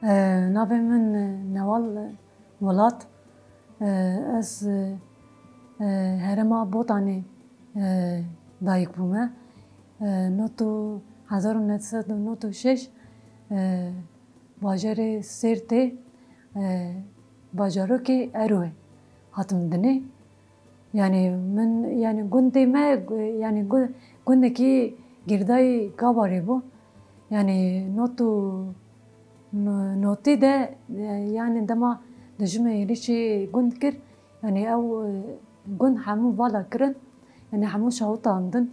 نابي من نوال ولات از هرما بوتاني دايك بوما نوتو 1996 باجر سرتي باجروكي اروه هاتم دني يعني من يعني قندي ما يعني قندكي جرداي كاباري بو يعني نوتي ده يعني دما دجمة يريشي قند كر يعني أو قند حمو بالا كرن يعني حمو شاوطة عندن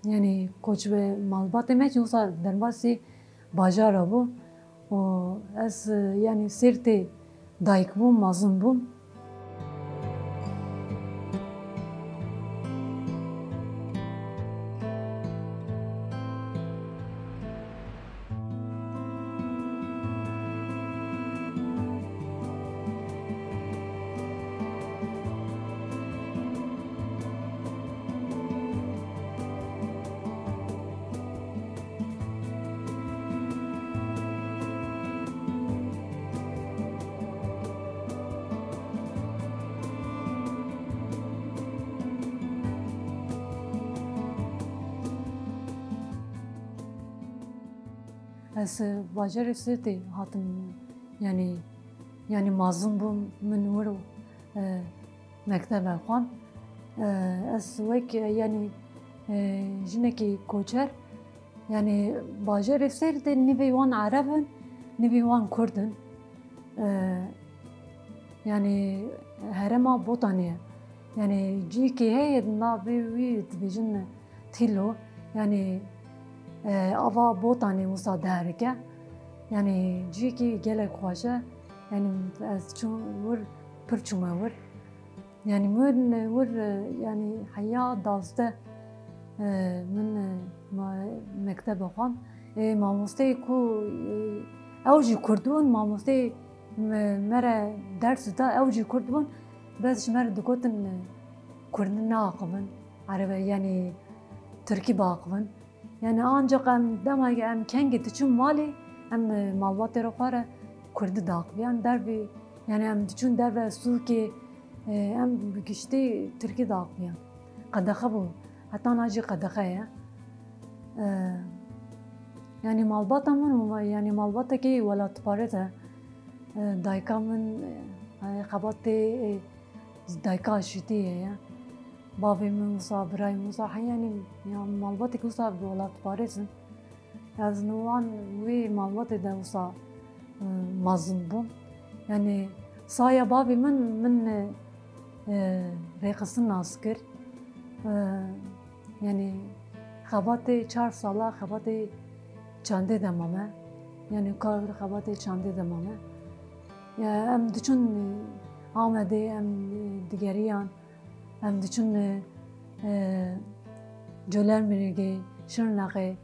يعني كوش مالباتي ما يوصل درباسي باجارة بو و أس يعني سيرتي دايك بو مازن بو أس باجر سيرتي هاتم يعني مازن بو من ورو مكتبة خوان أس ويك يعني جنكي كوچر يعني باجر سيرتي نبي وان عربن نبي وان كردن يعني هرما بوطانية يعني جيكي هي نابي ويد بيجن تيلو يعني أفا بوطاني وصا دهركة يعني جيكي جلك خواشة يعني شو ور برشوما ور يعني ور يعني حياة دازده من مكتب خوان ماموستي كو أوجي كردون ماموستي مرة درس دا أوجي كردون بس شمر دكوتن كردنا عقبن عربي يعني تركي باقبن يعني ancak em kengi tiçun mali em malbatı rafara Kurdi dağıyan derbi yani em tiçun derbe Suki em büküşte Türkiye dağıyan kadaka bu hatta naci kadaka ya yani malbata mı yani malbata ki wala tpareta daykamın kabatte dayka şiti ya بابي من مصاب براي مصاب يعني مالباتك وصاب بولاد باريسن از نوان وي مالباتي ده وصاب مازن بو يعني صايا بابي من ريقصن ناسكر يعني خباتي 4 سالا خباتي چانده دمامه يعني کار خباتي چانده دمامه ya em diçun amede em digeriyan em diçun joler mirige şırnaqe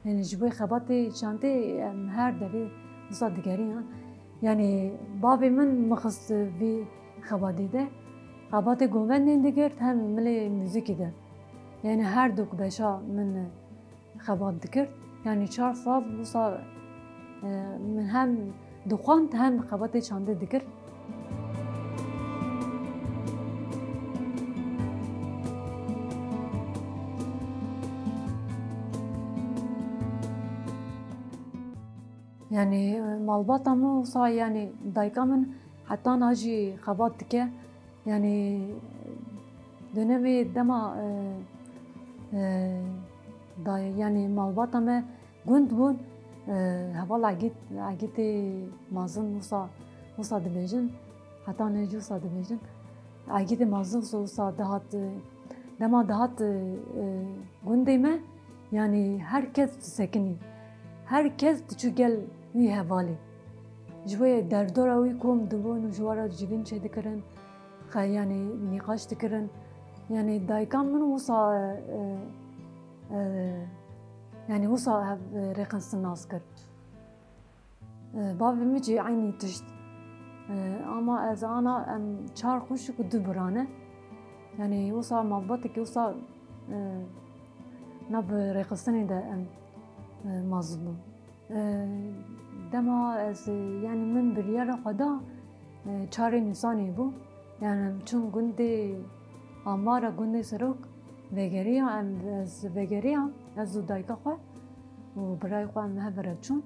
yani jibe xabatê çantê em her derê wisa digeriyan yani bavê min mixist vê xebatê de xebatê govendên digirt hem milê müzikê de yani her duk beşa min xebat dikirt yani 4 sal wisa min hem dixwand hem xebatê çandê dikir يعني مالباتا مو صا يعني دايكا من حتى ناجي خبات دكه يعني دنمي دما داي يعني مالباتا ما قند بون هبال عجيتي مازن وصا دبيجن حتى ناجي وصا دبيجن عجيتي مازن وصا دهات دما دهات قندي ما يعني herkes سكني herkes تشوجل وی حوالی جوی دردورا وی کوم دوون جوارا جیبین چه دکرن یعنی نقاش دکرن یعنی دایکان من وصا يعني وصا رقص الناس كر بابي مجي عيني تشت اما از انا ام 4 خوش كدو برانه يعني وصا مالباتك وصا ناب رقصني ده ام مظلوم دما از يعني من بريار خدا چاره نسانی بو يعني چون گنده آمارا گنده سروک وگریا از وگریا از دایکا خو و برای خو هم هبرد چون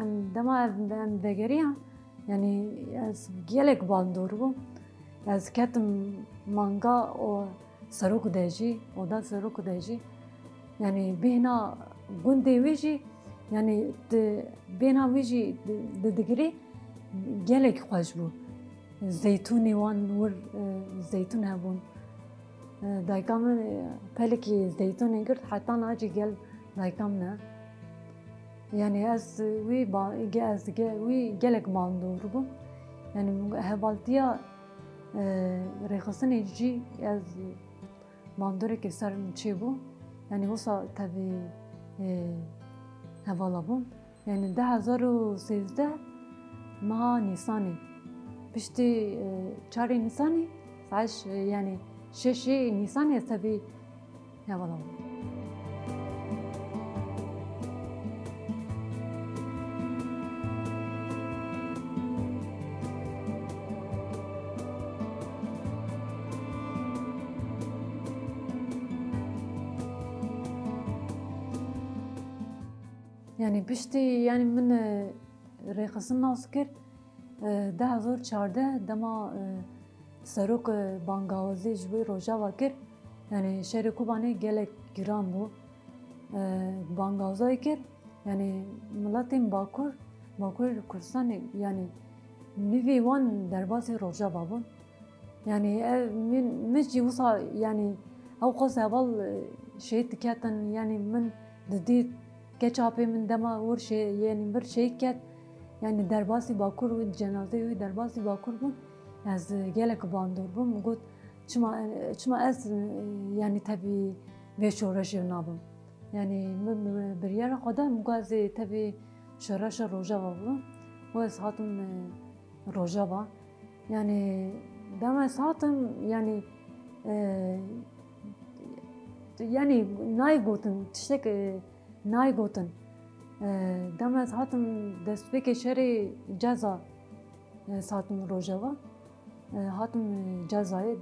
ام دما ام وگریا يعني از گیلک باندور بو از کتم مانگا و سروک دیجی و دا سروک دیجی يعني بينا گنده ویجی يعني بينا ويجي ددقري جالك خوش بو زيتوني وان ور زيتون هبون دايكام بالكي زيتون قرت حتى ناجي قال دايكامنا يعني از وي با از وي جالك باندور بو يعني هبالتيا رخصني جي از باندور كسر نشي بو يعني وصل تبي هوالا بون يعني 2013 ماه نيساني بشتي چاري نيساني عاش يعني ششي نيساني تبي هوالا بون يعني بشتي يعني من ريقصنا سكر 2014 دما سروك بانگاوزي جوي روجاوا كر يعني شركو باني گلك گران بو بانگاوزاي كر يعني ملاتين باكور كردستان يعني نوي وان درباسي روجاوا بون يعني من مجي وصا يعني او قص اول شيء كاتن يعني من دديت كچاپي من دما ور شيء يعني بر شيء كات يعني درباسي باكور و جنازه و درباسي باكور بون از گلک باندور بون گفت چما از يعني تبي بشورش نابم يعني بريار خدا مغازي تبي شورش روجاوا بون و از هاتم روجاوا يعني دما هاتم يعني يعني ناي گوتن تشتك ناي گوتن دما هاتم دستبك شري جزا ساتم روجاوا هاتم جزاي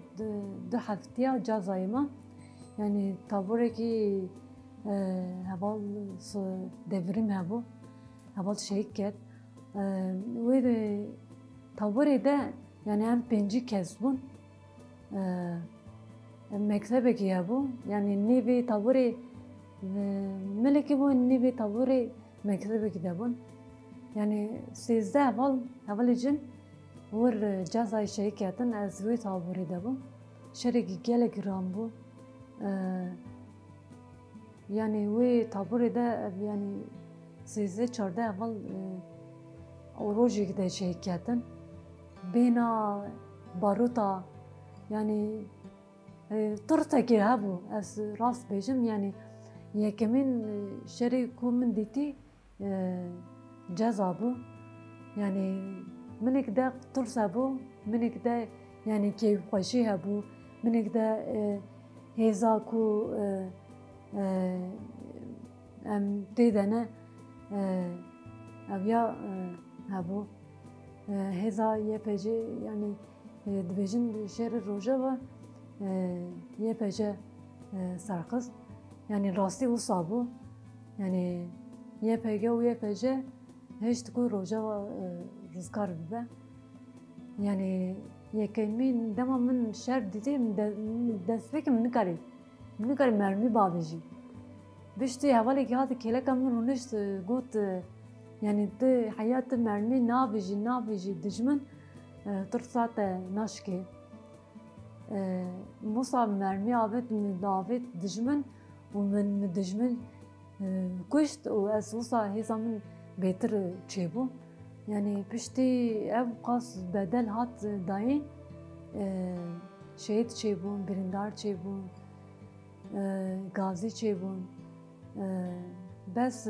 دو هفتيا جزاي ما يعني تابوركي هبال دفرم هبو هبال شيكت و تابوري ده يعني هم بنجي كسبون مكتبك هبو يعني نيبي تابوري ملكي بو نيبي تابوري مكتبك دبون يعني سيزده هبال جن ور جزای شرکتن از وی تابوری دبون شرکی گلک رامبو يعني وی تابوری ده يعني سيزده چارده اول اوروژی ده شرکتن بینا باروتا يعني طرطة كي هبو از راست بيجم يعني يكمن شركو من ديتي جزابو يعني منك ده ترسبو منك ده يعني كيف خوشي هبو منك ده هزاكو ام تيدنا اويا هبو هزا يبجي يعني دبيجن شهر الروجا يبجي سرقص يعني راستي وصابو يعني يبجي ويبجي هيش تكون روجا رزقار ببا يعني يكمين دما من شهر ديتي من دستفك من نكاري مرمي بابجي بشتي حوالي كهات كيلا كمن ونشت قوت يعني دي حياة مرمي نابجي دجمن ترصات ناشكي مصاب مرمي عبد من دافت دجمن ومن دجمن كشت وأسوسا هيزا من بيتر تشيبو يعني بشتي أبقاس بدل هات داين شهيد تشيبون برندار تشيبون غازي تشيبون بس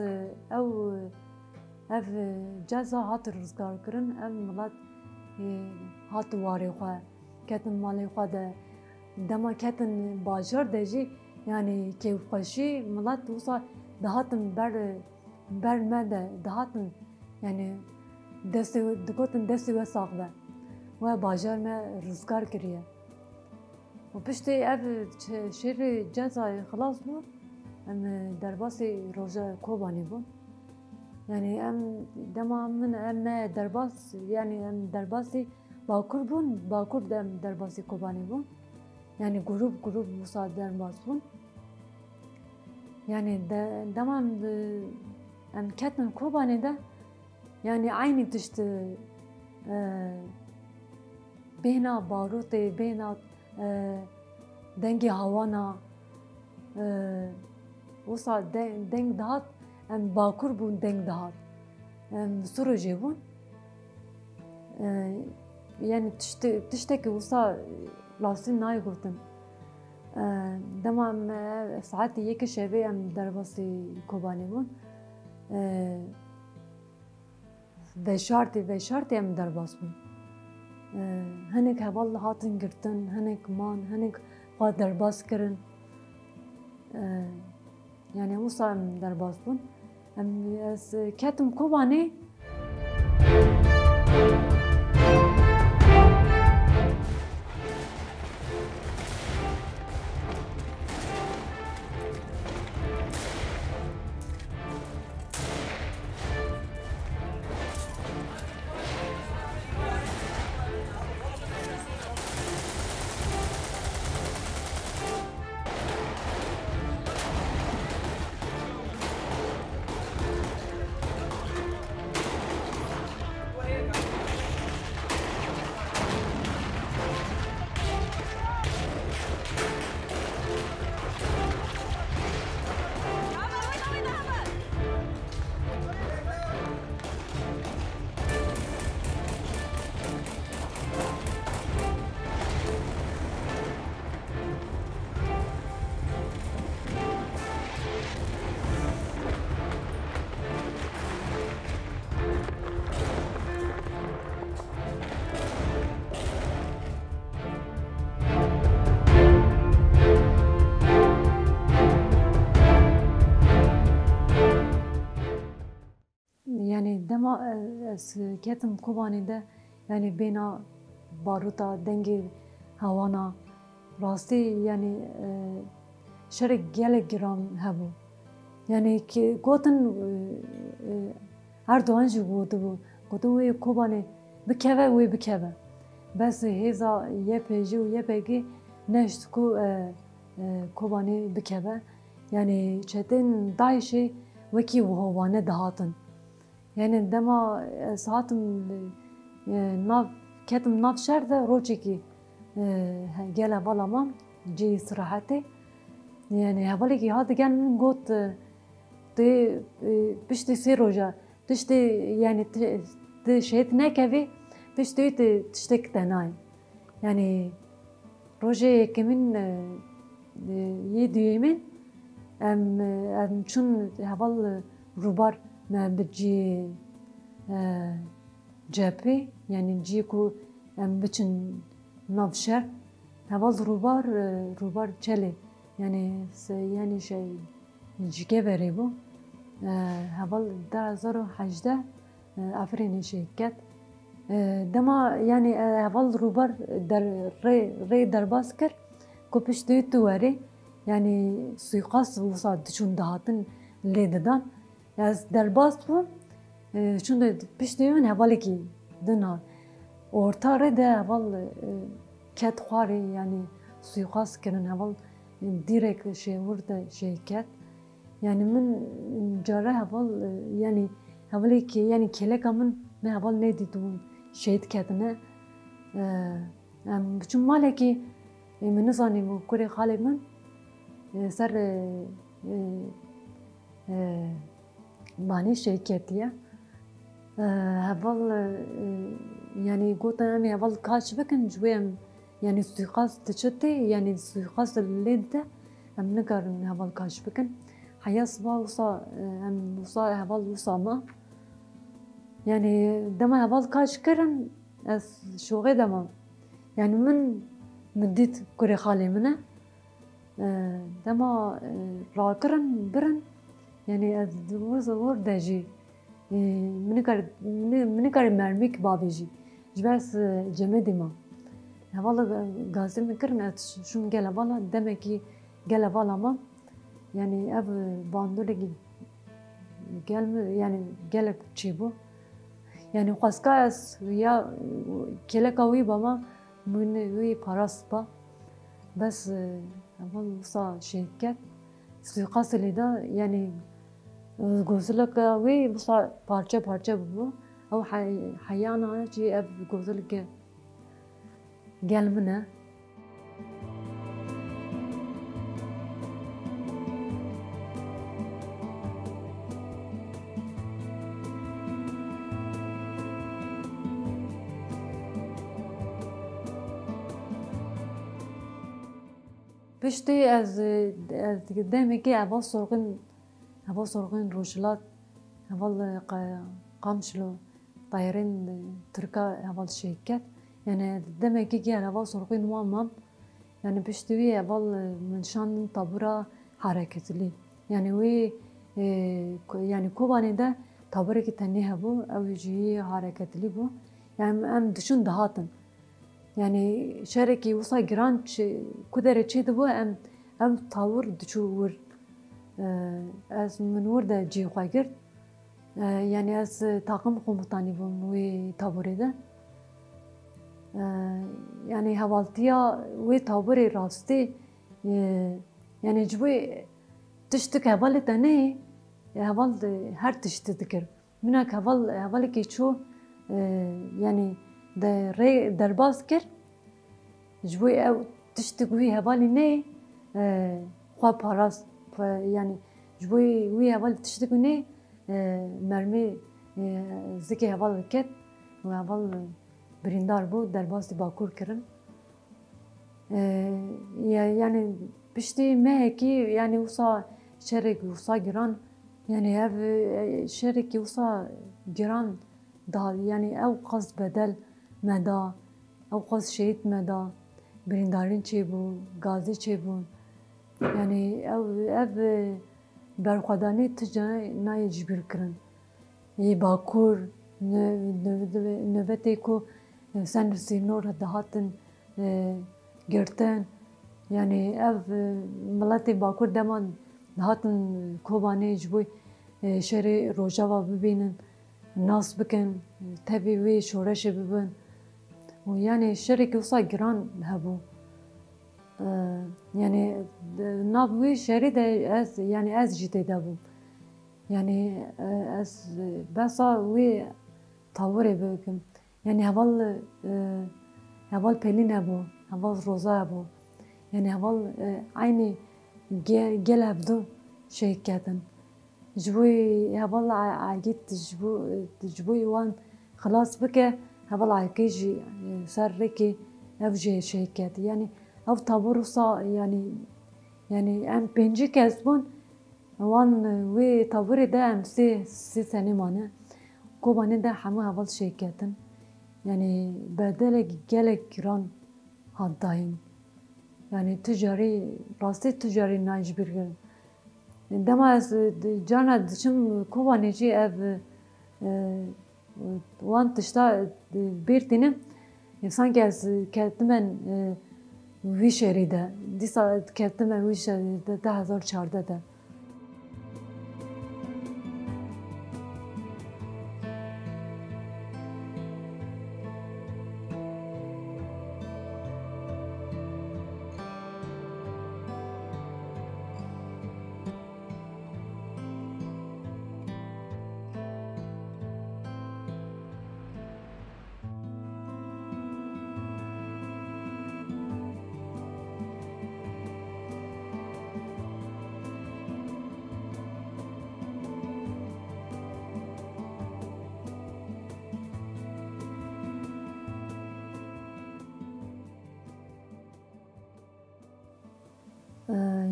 أو اف جزا هات رزقار کرن اف ملت هات واری خوا کتن مالی خوا ده دما کتن باجر دجی يعني كيف قشي ملت وصل دهاتن بر مدى دهاتن يعني دستي دقوتن دستي وساقبه و باجار ما رزقار كريه وبشتي أب شير جزاي خلاص بو ام درباسي روجا كوباني بو يعني ام دما من ام درباس يعني ام درباسي باكر بون باكر دم درباسي كوباني بون يعني جروب مصاد درباس بون يعني دما ام كاتن كوباني ده يعني عيني تشت بينا باروتي بينا دنگی هوانا وصا دنگ دهات ام باکور بون دنگ دهات ام سروجی بون يعني تشتكي وصا لاسين ناي قلتن دما ساعات يك شبي ام درباسي كوباني بون ve şartı ام درباس بون هنك هوال هاتن گرتن هنك مان هنك خوا درباس کرن يعني وصا ام درباس بون ام كاتم كوباني يعني دما كاتم كوباني ده يعني بينا باروتا دنگي هوانا راستي يعني شرق جالك جرام هبو يعني كي قوتن أردوان جو قوتو وي كوباني بكذا وي بكذا بس هذا يبيجي ويبيجي نشتكو كوباني بكذا يعني شتين دايشي وكي وهوانه دهاتن يعني دما ساعات ناف كاتم ناف شرده روجيكي جالا بالا مام جي صراحتي يعني هباليكي هذا كان قوت تي بشتي سيروجا تشتي يعني تشيت نكفي تشتي تشتك تناي يعني روجي كمن يديمن ام شون هبال روبار ما بتجي جابي يعني جيكو ام بتشن نافشر هبال روبار چلي يعني شيء جيكبري بو هبال 2018 افرين شركات دما يعني هبال روبار در ري درباسكر كوبش دواري يعني سويقاس وصاد شون دهاتن ليددان از درباس بو شون پشتیون هوالی کی دنها orta de heval ket xwarê yani suikast kirin heval direkt şey vurda şey ket yani min cara heval yani hevalê ki yani keleka min me heval nedîdibûn şehit ketine em biçûn malekî min nizanî kurê xalê min ser ماني شركتية هبل يعني قلت أنا هبل كاش بكن جويم يعني سويقاس تشتي يعني سويقاس الليل ده أم نقر هبل كاش بكن حياة صبا وصا أم وصا هبل وصا ما يعني دما هبل كاش كرن شوغي دما يعني من مديت كوري خالي منه دما راكرن برن يعني الدور داجي من کار مرمیک بابیجی جبرس جمع دیما هوالا گازی میکرن شون گله والا دمکی گله والا ما yani ev bandolegi gel yani gelek çi bu yani xaskas ya keleka wî bama min wî paras ba bes evan wisa şirket suiqas lêda yani gozileka wî wisa parça parça bu ew heyana çi ev gozileke gel min e پشتی از دمی اول سرقین روشلات اول قامشلو طایرین ترکا اول شرکت yani demek ki eval sorgun muamam yani piştiği eval menşan tabura hareketli yani ve yani Kobani'de tabura ki tane bu evciyi hareketli bu yani em düşün dağıtın yani şereki usa giran kudere çeydi bu em tavır düşür az menur da cihagir yani az takım komutanı bu ve taburede yani havaltiya ve tabure rastı yani cüve tiştik havalı tane haval her tişti dikir minak haval ki şu yani derbas kir cüve ev tiştik ve havalı ne خوا paras yani cüve ve haval tiştik ne mermi zeki haval ket ve haval برندار بود در باز باکور کردن yani pişti mehki yani usa şerek usa giran yani ev şerek usa giran da yani ev qaz bedel meda ev qaz şehit meda berindarin çi bu gazi çi bu yani ev berxadani tijane nay cibir kirin bakur nöbete ku sen sinor dahatın girten yani ev milletê bakur deman dahatın Kobanê ji bo şerê Rojava bibînin nas bikin tevî wê şoreşê bibin û yani şerekî wisa giran hebû yani nav wê şerê de ez yani ez jî tê de bûm yani ez besa wê tawirê bikim yani heval pelin hebû heval roza hebû yani heval aynı gel hebdû şey ketin ji bo heval agît ji bo wan xilas bike heval ayekê jî ser rêkê ev jê şey ket yani ev tabûr wisa yani em pêncî kes bûn wan wê tawirê de em sê senê mane Kobanê de hemû heval şey ketin yani bedelek gelek giran hat dayın yani ticari rastî ticari najbir kirin dema ez cana diçim Kobanêjî ev wan tişta bêr tînim sanki ez ketime wî şerî de dîsa ketime wî şerî de 2014 de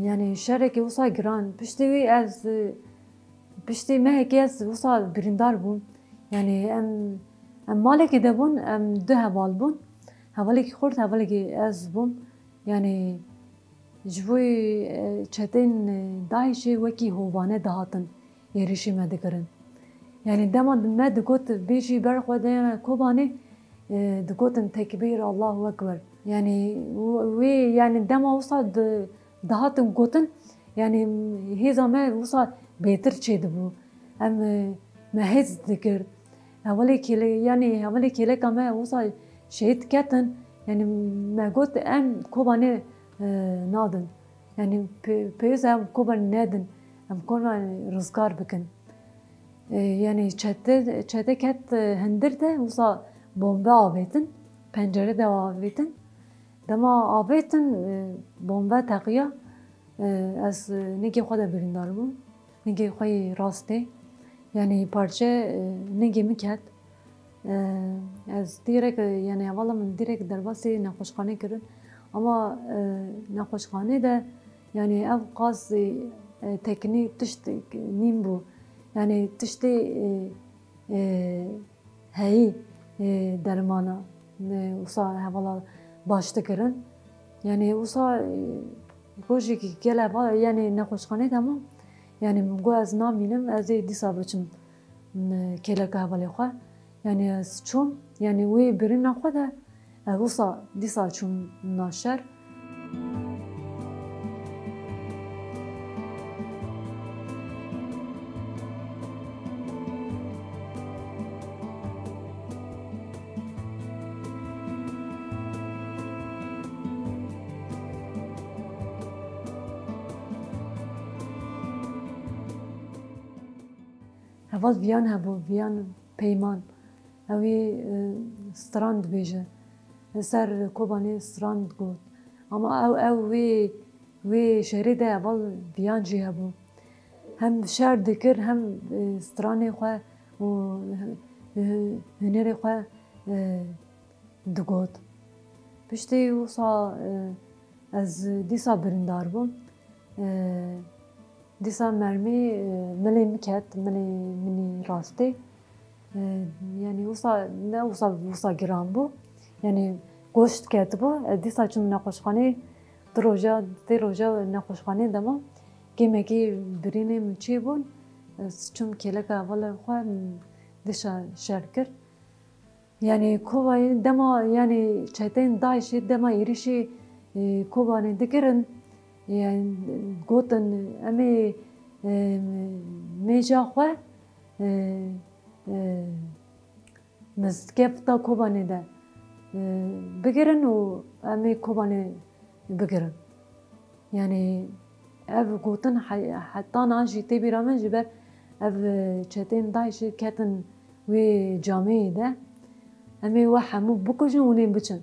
yani şerekî wisa giran piştî wî ez piştî mehekê ez wisa birîndar bûm yani em malekê de bûn em du heval bûn hevalekî xurt hevalekî ez bûm yani ji bo çetên Daişê wekî hovane dihatin êrişî me dikirin يعني دما ما دقوت بيجي برخوا دينا كوباني دقوت تكبير الله أكبر يعني وي يعني دما وصل دهات قوتن يعني هي زمان وصل بيتر شدبو أم ما هز ذكر هولي كيلي يعني هولي كيلي كمان وصل شهيد كاتن يعني ما قلت أم كوباني نادن يعني بيزا كوبان نادن أم كوبان رزقار بكن yani çete ket hindirde wisa bombe avêtin pencerede avêtin dema avêtin bombe teqiya ez nigê xwe de birîndar bûm nigê xwe yê rastê yani parçe nigê min ket ez dîrek yani hevala min dîrek derbasî nexweşxanê kirin ama nexweşxanê de yani ev qas teknî tişt nîm bû yani tiştê heyî dermana wisa hevala baş dikirin yani wisa rojekî gelek yani nexweşxanê dema yani min got ez namînim ez ê dîsa biçim kêleka hevalê xwe yani ez çûm yani wê birîna xwe de ez wisa dîsa çûm naşer heval viyan hebû viyan peyman ew ê strand dibêje ser Kobanê strand got ama ew wê şerê de heval viyan jî hebû hem şer dikir hem stranê xwe û hunerê xwe digot piştî wisa ez dîsa birîndar bûm dîsa mermî milê min ket milê minî rastê yani wisa ne wisa giran bû yani goşt ketibû ez dîsa çûm nexweşxanê di roja nexweşxanê dema gemekî birînê min çêbûn ez çûm kêleka hevalê xwe dîşa şer kir yani Kobayê dema yani çeteyên Daişê dema êrişî Kobanê dikirin yani gotin em ê mêja xwe mizkefta Kobanê de bigirin û em ê Kobanê bigirin yani ev gotin hetanan jî tê bîra min ji ber ev çeteyên Daişê ketin wê cameyê de em ê we hemû bikujin û nê biçin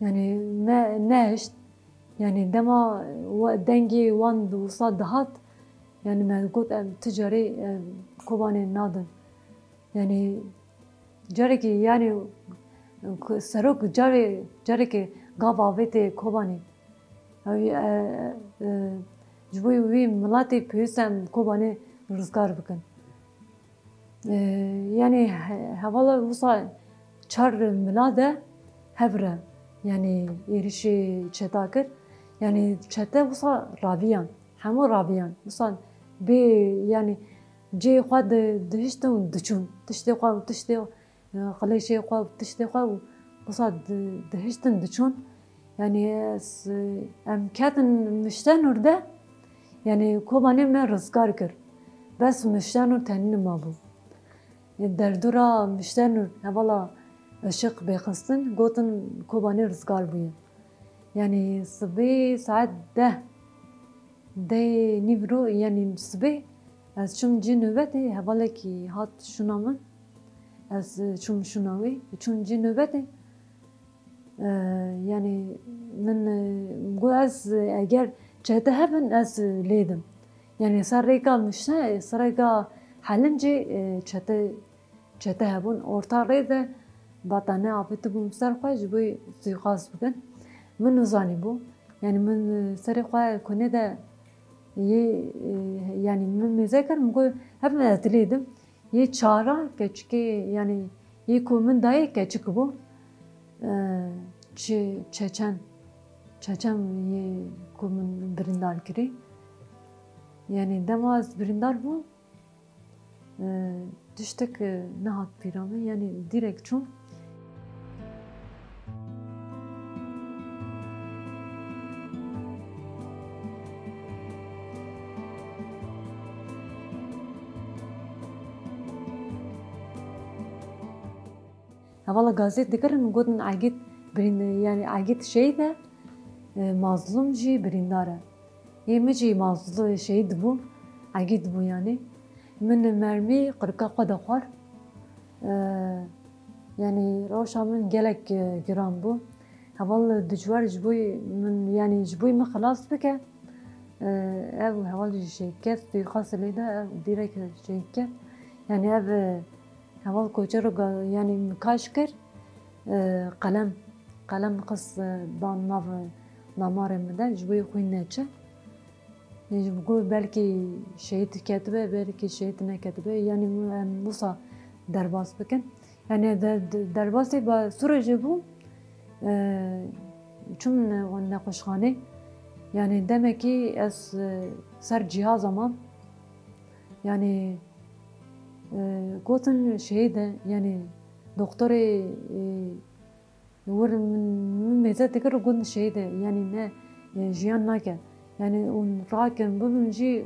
yani nehişt yani dema dengê wan wisa dihat yani me got em ti carê Kobanê nadin yani carekî yani serok carekî gav avêtê Kobanê ji bo wî milatê pêwîst em Kobanê rizgar bikin yani hevala wisa çar mila de hev re yani êrişî çeta kir yani çete wisa raviyan hemû raviyan wisa bê yani cê xwe dihiştin û diçûn tiştê xwe û tiştê xilêşê xwe û tiştê xwe û wisa dihiştin diçûn yani em ketin Miştenûr de yani Kobanê me rizgar kir bes Miştenûr tenî mabû derdora Miştenûr hevala ışık bêxistin gotin Kobanê rizgar bûye yani sibê saet deh nîv yani sibê ez çûm cî nûbetê hevalekî hat şûna min ez çûm şûna wê çûm cî nûbetê yani min got ez eger çete hebin ez lêdim yani ser rêka Mişte ser rêka Helincê çete hebûn orta rê de batanê avêtibûn ser xwe ji bo suîxast bikin min nizanîbû yani min serê xwe kunê de yani min mêze kir min got hev ez dilêdim yê çara keçikê yani yê ku min dayê keçik bû çeçen yê ku min birîndar kirî yani dema ez birîndar bûm tiştek nehat pîramî yani direkt çûm. Hevala gazet dikirin gotin agit yani agit şey de mazlum jî birîndar e. Yê min jî mazlum şey dibû agit dibû yani. Min mermî qirika xwe de xwar. Yani roşa min gelek giran bû. Heval dijwar ji bo min yani ji bo min xilas bike. Ev heval jî şêket suîxas lêde ev direkt şêket. Yani ev heval koçer yani kaş kir qalem qis dan nav namarê min de ji bo xwe neçe. Ji bo belkî şehît ketibe belkî şehît neketibe yani em wisa derbas bikin. Yani derbasê Sûrê jî bû çûm nexweşxanê yani demekî ez ser cihaz mam yani gotin şehîd e yani doktorê wir min mêze dikir gotin şehîd e yani ne jiyan nake yani hûn rakin bibin jî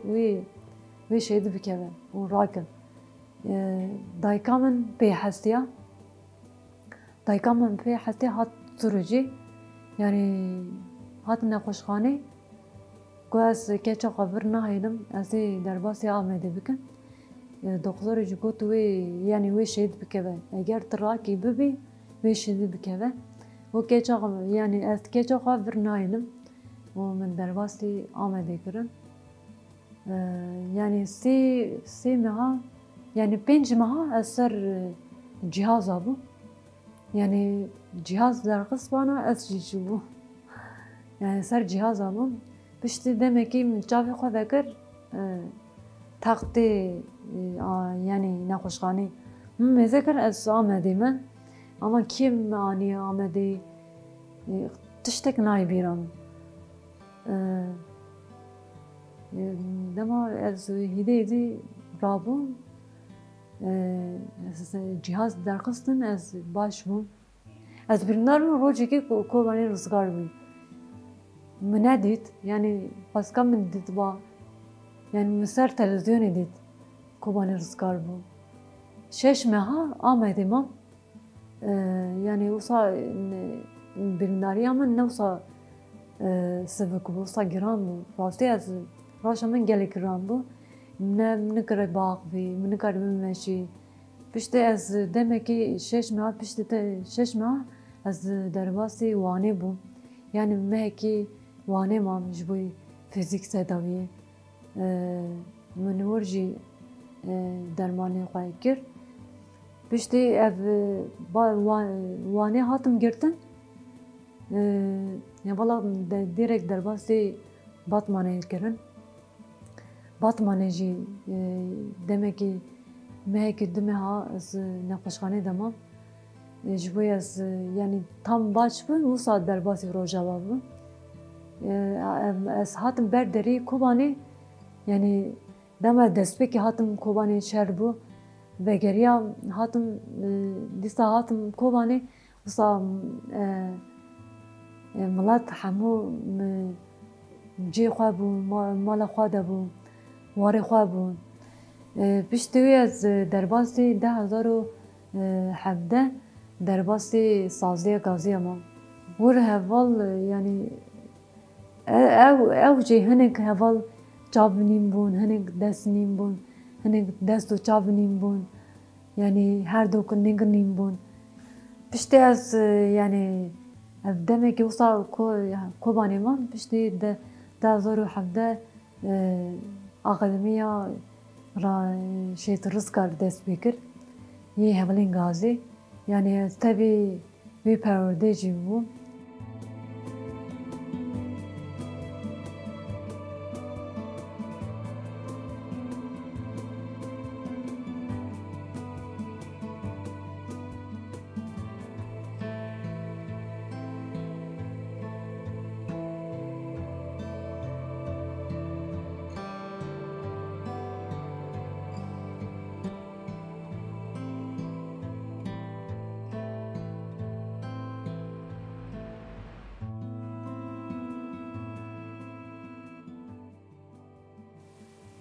wê şehîd bikeve hûn rakin. Dayika min pê hestiya dayika min pê hestiya hat Sûrê jî yani hat nexweşxanê ku ez keça xwe vir nahêlim ez ê derbasê Amedê bikim. Doktorê jî got wê yani wê şehîd bikeve eger tu rakî bibî wê şehîd bikeve û keça yani ez keça xwe vir nahêlim û min derbasê Amedê kirin. Yani sê meha yani 5 meha ez ser cihaza bû. Yani cihaz derxist bana ez jî çûbû. Yani ser cihaza bûm. Piştî demekî min çavê xwe vekir taxtê yani nexweşxanê. Min mêze kir ez Amedê me ama kê me aniye Amedê tiştek nayê bîra min. Dema ez hîdê rabûm cihaz derxistin ez baş bûm. Ez birîndar bûm rojekê ku kobanê rizgar bû. Min nedît yani paska min dîtba yani min ser televizyonê dît kobanê rizgar bû. 6 meha Amedê mam yani wisa birîndariya min ne wisa sivik bû wisa giran bû. Rastî ez roşa min gelek giran bû. Min nikire biaxivî, min nikaribim meşî. Piştî ez demekî 6 meha piştî te 6 meha ez derbasê Wanê bûm. Yani mehekî Wanê mam ji bo fîzik sedawiyê. Min wir jî dermanê xwe kir. Piştî ev Wanê hatim girtin ya vala direkt derbasê Batmanê kirin. Batmanê jî demekî mehekî du meha ez nexweşxanê de mam. Ji bo ez yani tam baş bim wisa derbasê Rojava bûm. Ez hatim ber derî Kobanê yani dema destpêkê hatim Kobanê şer bû vegeriya hatim dîsa hatim Kobanê wisa milat hemû cê xwe bû mala xwe de bû warê xwe bûn. Piştî wê ez derbasê 2017 derbasê saziya gaziya mam. Wir heval yani ew jî hinek heval çavnîn bûn, hinek destnîn bûn, hinek dest û çavnîn bûn. Yani her doku ningirnîn bûn. Piştî ez yani ev demekî wisa Kobanê mam piştî 2017 akademiya şeyt rizgar dest pê kir yê hevalên gazê yani ez tevî wê perwerdê jî bûm.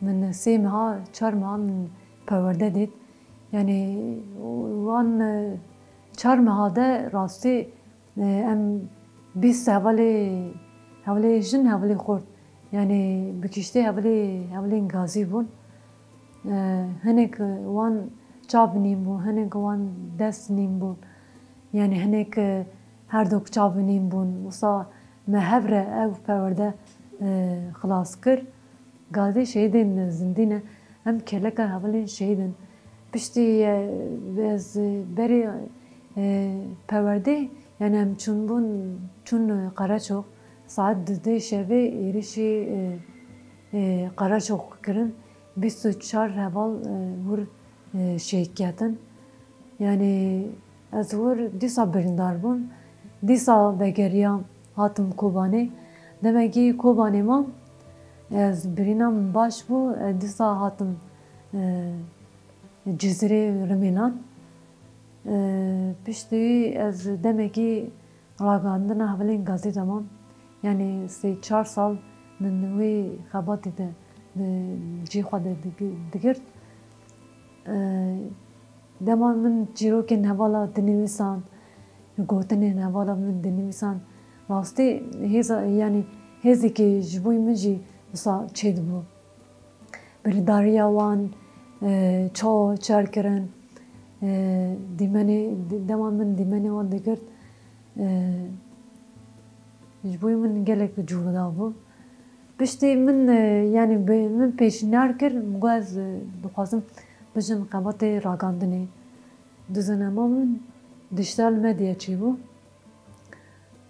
من سێ meha çar meha min perwerde dît yani wan çar meha de rastî em bîst hevalê jin hevalê xurt yani bi kiştê hevalên gazî bûn hinek wan çavnîn bûn hinek wan dest nîn bûn yani hinek her dok çavnîn bûn wisa me hev re ew perwerde xilas kir gazê şehîdên zindî ne em keleka hevalên şehîdin piştî ez berê perwerdê yani em çûn Qereçox saet 2 şevê êrişî Qereçox kirin 24 heval wir şehîd ketin yani ez wir dîsa birîndar bûm dîsa vegeriya hatim Kobanê demekî Kobanê mam ez birîna min baş bû dîsa hatim Cizrê Rûmêlan piştî wî ez demekî ragandina hevalên gazê de mam yani 3-4 sal min wê xebatê de cî xwe de digirt dema min çîrokên hevala dinivîsan gotinên hevala min dinivîsan rastî hêza yani hêzekê ji bo min jî wisa çêdibû birîdariya wan çawa çerkirin dîmenê dema min dîmenê wan digirt ji bo min gelek cûvida bû piştî min yani min pêşniyar kir got ez dixwazim bijim qebatê ragandinê di zinemma min dijîtal medya çêbû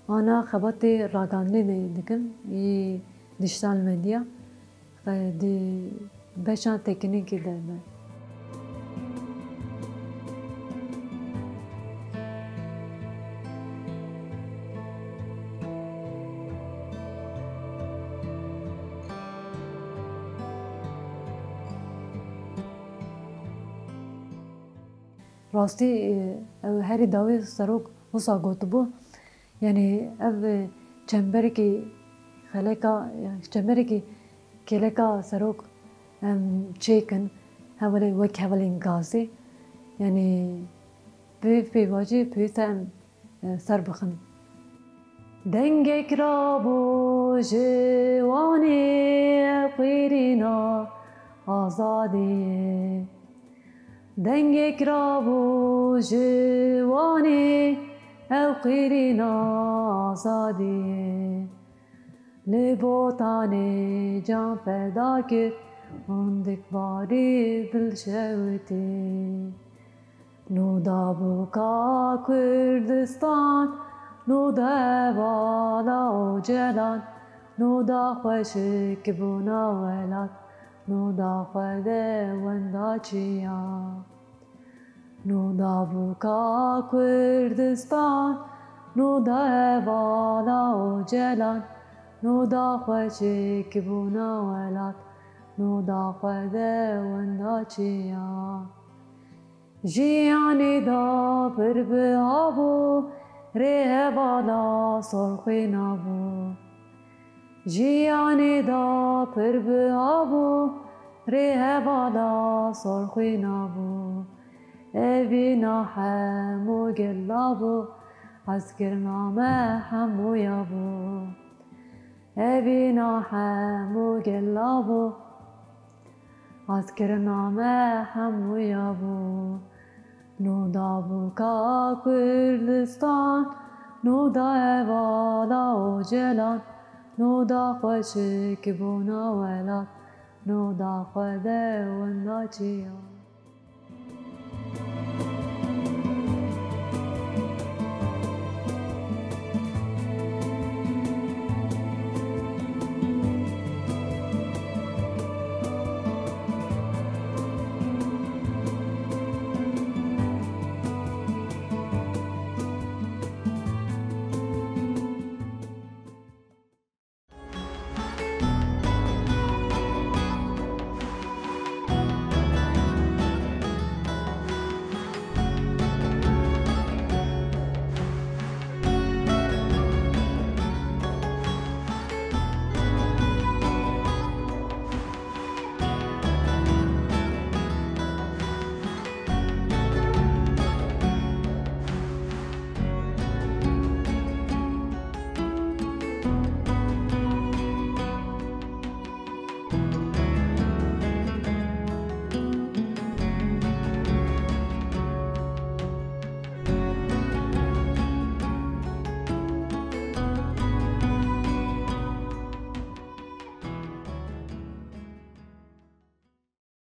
ana qebatê ragandinê dikim yê dijîtal medya di beşa teknîkê de me rastî ew herî dawê serok wisa gotibû yani ev çemberekî keleka serok em çêkin hevalê wek hevalên gazê yani pêv pêvacî pêwîst e em ser bixin dengek rabû ji wanê ew xwîrîna azadiyê dengek rabû ji wanê ew xwîrîna azadiyê li botanê can peyda kir hûndikbarî dilşewitê nûda bûka Kurdistan nûda evala û celan nûda xweşik bûna welat nûda xwe de wenda çiya nûda bûka Kurdistan nûda evala û celan nûda xweşik bûna welat nûda xwe de wenda çiya jiyanê da pir biha bû rê hevala sorxwê nabû jiyanê da pir biha bû rê hevala sorxwê nabû evîna hemû gilla bû hezkirina me hemûya bû evîna hemû gilla bû hezkirina me hemûya bû nûda bûka Kurdistan nûda evala û celan nûda xweşik bûna welat nûda xwe de wenda çiya